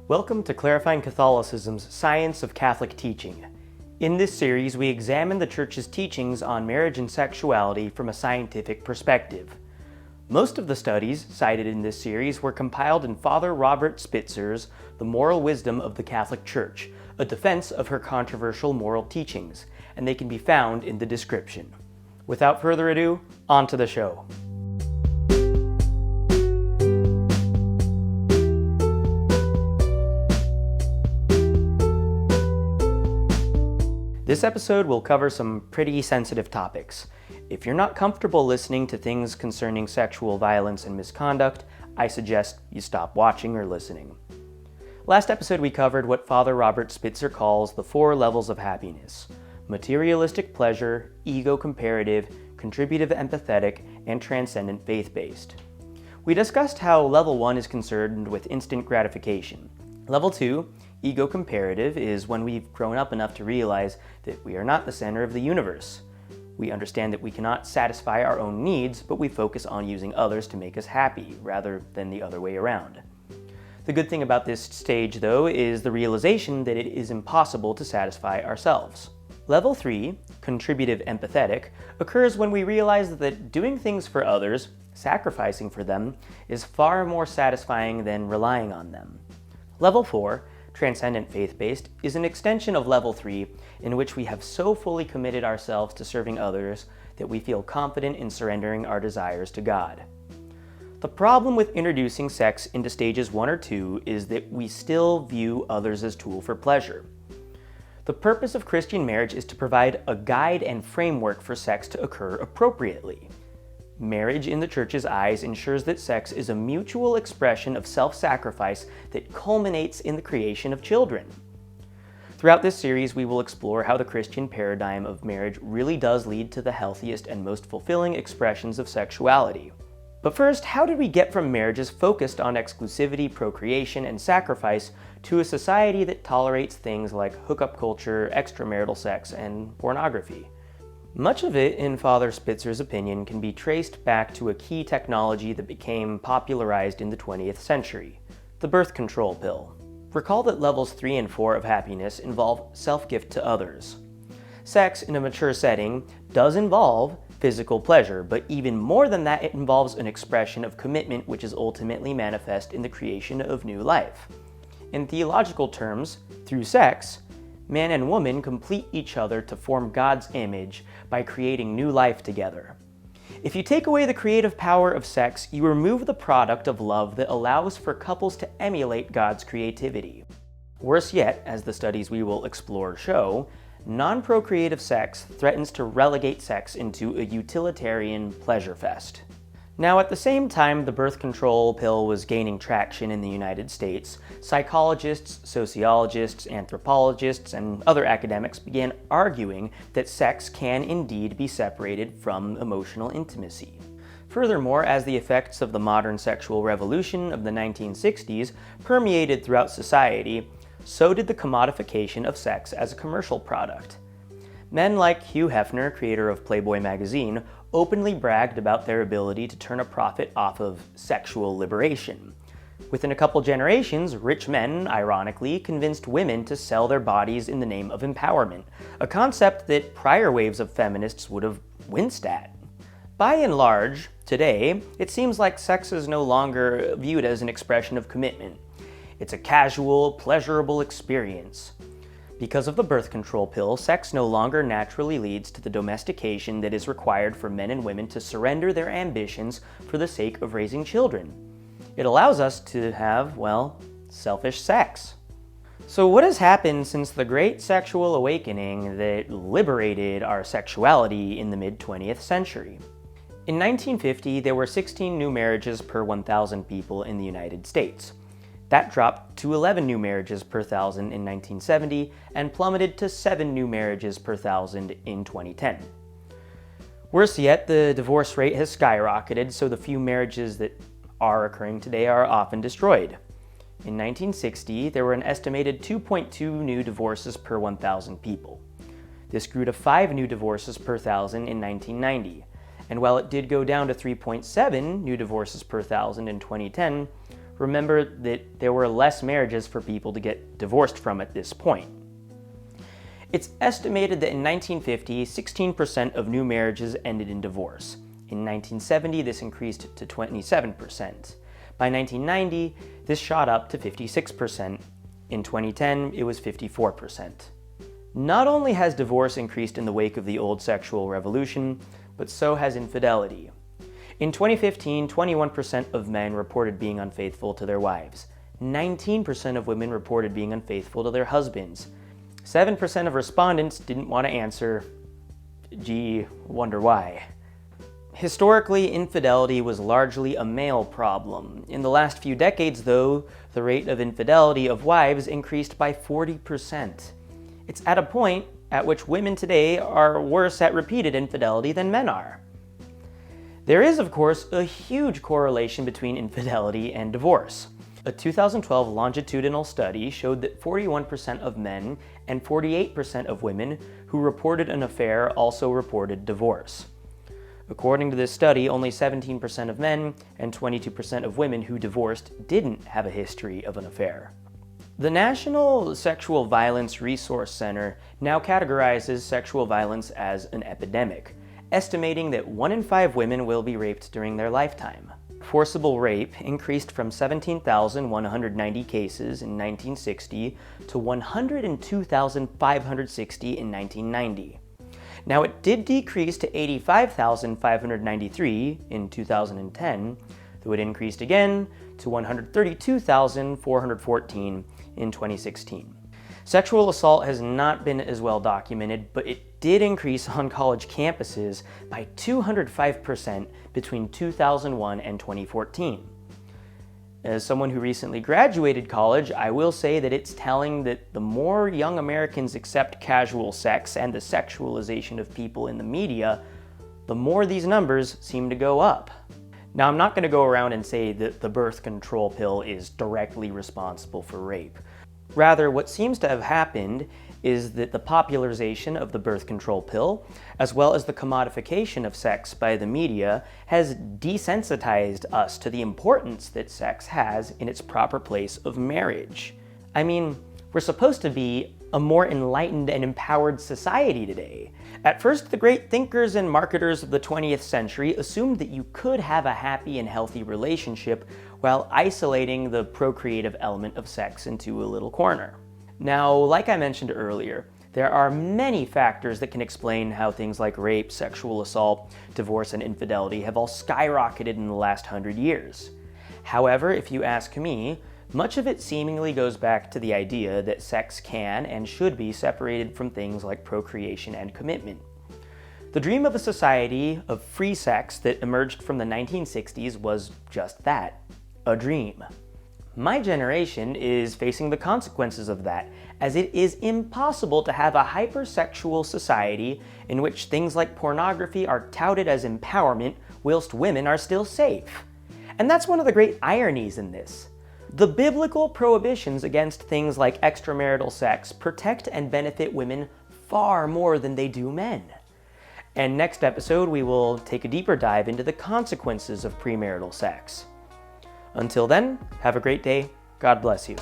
Welcome to Clarifying Catholicism's Science of Catholic Teaching. In this series, we examine the Church's teachings on marriage and sexuality from a scientific perspective. Most of the studies cited in this series were compiled in Father Robert Spitzer's The Moral Wisdom of the Catholic Church, a defense of her controversial moral teachings, and they can be found in the description. Without further ado, on to the show. This episode will cover some pretty sensitive topics. If you're not comfortable listening to things concerning sexual violence and misconduct, I suggest you stop watching or listening. Last episode we covered what Father Robert Spitzer calls the 4 levels of happiness: materialistic pleasure, ego-comparative, contributive empathetic, and transcendent faith-based. We discussed how level 1 is concerned with instant gratification. Level 2, ego-comparative, is when we've grown up enough to realize that we are not the center of the universe. We understand that we cannot satisfy our own needs, but we focus on using others to make us happy, rather than the other way around. The good thing about this stage, though, is the realization that it is impossible to satisfy ourselves. Level 3, contributive empathetic, occurs when we realize that doing things for others, sacrificing for them, is far more satisfying than relying on them. Level 4, transcendent faith-based, is an extension of level 3 in which we have so fully committed ourselves to serving others that we feel confident in surrendering our desires to God. The problem with introducing sex into stages 1 or 2 is that we still view others as tool for pleasure. The purpose of Christian marriage is to provide a guide and framework for sex to occur appropriately. Marriage in the Church's eyes ensures that sex is a mutual expression of self-sacrifice that culminates in the creation of children. Throughout this series, we will explore how the Christian paradigm of marriage really does lead to the healthiest and most fulfilling expressions of sexuality. But first, how did we get from marriages focused on exclusivity, procreation, and sacrifice to a society that tolerates things like hookup culture, extramarital sex, and pornography? Much of it, in Father Spitzer's opinion, can be traced back to a key technology that became popularized in the 20th century: the birth control pill. Recall that levels 3 and 4 of happiness involve self-gift to others. Sex in a mature setting does involve physical pleasure, but even more than that, it involves an expression of commitment which is ultimately manifest in the creation of new life. In theological terms, through sex, man and woman complete each other to form God's image by creating new life together. If you take away the creative power of sex, you remove the product of love that allows for couples to emulate God's creativity. Worse yet, as the studies we will explore show, non-procreative sex threatens to relegate sex into a utilitarian pleasure fest. Now, at the same time the birth control pill was gaining traction in the United States, psychologists, sociologists, anthropologists, and other academics began arguing that sex can indeed be separated from emotional intimacy. Furthermore, as the effects of the modern sexual revolution of the 1960s permeated throughout society, so did the commodification of sex as a commercial product. Men like Hugh Hefner, creator of Playboy magazine, openly bragged about their ability to turn a profit off of sexual liberation. Within a couple generations, rich men, ironically, convinced women to sell their bodies in the name of empowerment, a concept that prior waves of feminists would have winced at. By and large, today, it seems like sex is no longer viewed as an expression of commitment. It's a casual, pleasurable experience. Because of the birth control pill, sex no longer naturally leads to the domestication that is required for men and women to surrender their ambitions for the sake of raising children. It allows us to have, well, selfish sex. So what has happened since the great sexual awakening that liberated our sexuality in the mid-20th century? In 1950, there were 16 new marriages per 1,000 people in the United States. That dropped to 11 new marriages per 1,000 in 1970 and plummeted to 7 new marriages per 1,000 in 2010. Worse yet, the divorce rate has skyrocketed, so the few marriages that are occurring today are often destroyed. In 1960, there were an estimated 2.2 new divorces per 1,000 people. This grew to 5 new divorces per 1,000 in 1990, and while it did go down to 3.7 new divorces per 1,000 in 2010, remember that there were less marriages for people to get divorced from at this point. It's estimated that in 1950, 16% of new marriages ended in divorce. In 1970, this increased to 27%. By 1990, this shot up to 56%. In 2010, it was 54%. Not only has divorce increased in the wake of the old sexual revolution, but so has infidelity. In 2015, 21% of men reported being unfaithful to their wives. 19% of women reported being unfaithful to their husbands. 7% of respondents didn't want to answer. Gee, wonder why. Historically, infidelity was largely a male problem. In the last few decades, though, the rate of infidelity of wives increased by 40%. It's at a point at which women today are worse at repeated infidelity than men are. There is, of course, a huge correlation between infidelity and divorce. A 2012 longitudinal study showed that 41% of men and 48% of women who reported an affair also reported divorce. According to this study, only 17% of men and 22% of women who divorced didn't have a history of an affair. The National Sexual Violence Resource Center now categorizes sexual violence as an epidemic, estimating that 1 in 5 women will be raped during their lifetime. Forcible rape increased from 17,190 cases in 1960 to 102,560 in 1990. Now, it did decrease to 85,593 in 2010, though it increased again to 132,414 in 2016. Sexual assault has not been as well documented, but it did increase on college campuses by 205% between 2001 and 2014. As someone who recently graduated college, I will say that it's telling that the more young Americans accept casual sex and the sexualization of people in the media, the more these numbers seem to go up. Now, I'm not going to go around and say that the birth control pill is directly responsible for rape. Rather, what seems to have happened is that the popularization of the birth control pill, as well as the commodification of sex by the media, has desensitized us to the importance that sex has in its proper place of marriage. I mean, we're supposed to be a more enlightened and empowered society today. At first, the great thinkers and marketers of the 20th century assumed that you could have a happy and healthy relationship while isolating the procreative element of sex into a little corner. Now, like I mentioned earlier, there are many factors that can explain how things like rape, sexual assault, divorce, and infidelity have all skyrocketed in the last 100 years. However, if you ask me, much of it seemingly goes back to the idea that sex can and should be separated from things like procreation and commitment. The dream of a society of free sex that emerged from the 1960s was just that, a dream. My generation is facing the consequences of that, as it is impossible to have a hypersexual society in which things like pornography are touted as empowerment whilst women are still safe. And that's one of the great ironies in this. The biblical prohibitions against things like extramarital sex protect and benefit women far more than they do men. And next episode, we will take a deeper dive into the consequences of premarital sex. Until then, have a great day. God bless you.